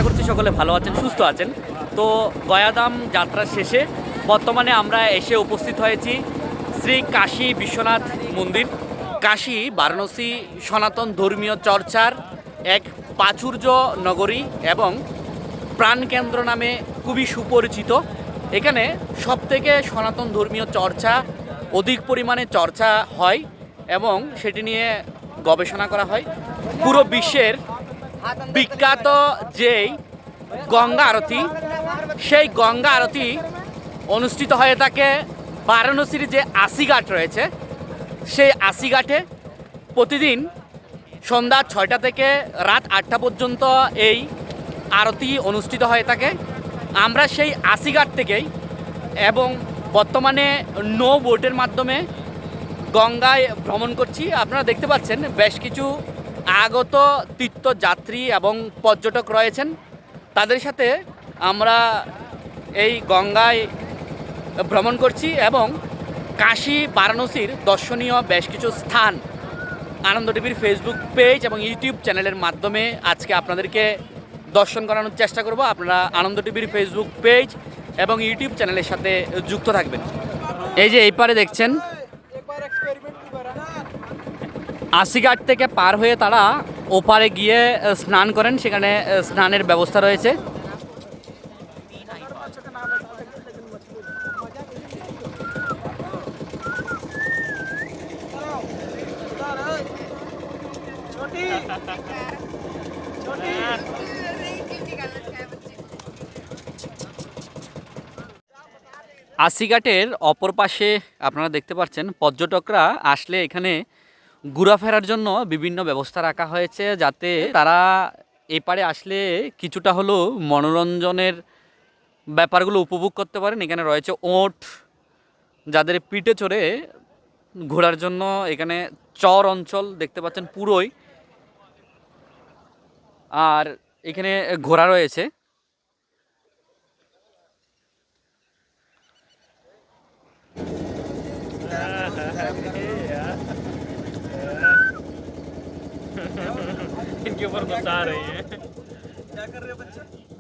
করছি সকলে ভালো আছেন, সুস্থ আছেন। তো গয়াধাম যাত্রা শেষে বর্তমানে আমরা এসে উপস্থিত হয়েছি শ্রী কাশী বিশ্বনাথ মন্দির। কাশী বারাণসী সনাতন ধর্মীয় চর্চার এক প্রাচুর্য নগরী এবং প্রাণকেন্দ্র নামে খুবই সুপরিচিত। এখানে সবথেকে সনাতন ধর্মীয় চর্চা অধিক পরিমাণে চর্চা হয় এবং সেটি নিয়ে গবেষণা করা হয়। পুরো বিশ্বের বিখ্যাত যেই গঙ্গা আরতি, সেই গঙ্গা আরতি অনুষ্ঠিত হয়ে থাকে বারাণসীর যে আশিঘাট রয়েছে, সেই আশিঘাটে প্রতিদিন সন্ধ্যা 6টা থেকে রাত 8টা পর্যন্ত এই আরতি অনুষ্ঠিত হয়ে থাকে। আমরা সেই আশিঘাট থেকেই এবং বর্তমানে নৌ বোটের মাধ্যমে গঙ্গায় ভ্রমণ করছি। আপনারা দেখতে পাচ্ছেন বেশ কিছু আগত তীর্থযাত্রী এবং পর্যটক রয়েছেন, তাদের সাথে আমরা এই গঙ্গায় ভ্রমণ করছি এবং কাশী বারাণসীর দর্শনীয় বেশ কিছু স্থান আনন্দ টিভির ফেসবুক পেজ এবং ইউটিউব চ্যানেলের মাধ্যমে আজকে আপনাদেরকে দর্শন করানোর চেষ্টা করব। আপনারা আনন্দ টিভির ফেসবুক পেজ এবং ইউটিউব চ্যানেলের সাথে যুক্ত থাকবেন। এই যে এই পারে দেখছেন, আশিঘাট থেকে পার হয়ে তারা ওপারে গিয়ে স্নান করেন, সেখানে স্নানের ব্যবস্থা রয়েছে। আশিঘাটের অপর পাশে আপনারা দেখতে পাচ্ছেন পর্যটকরা আসলে এখানে ঘোরাফেরার জন্য বিভিন্ন ব্যবস্থা রাখা হয়েছে, যাতে তারা এপারে আসলে কিছুটা হলেও মনোরঞ্জনের ব্যাপারগুলো উপভোগ করতে পারেন। এখানে রয়েছে ওট, যাদের পিঠে চড়ে ঘোরার জন্য এখানে চর অঞ্চল দেখতে পাচ্ছেন পুরোই, আর এখানে ঘোড়া রয়েছে। इनके ऊपर गुस्सा आ रही है। क्या कर रहे हो बच्चे?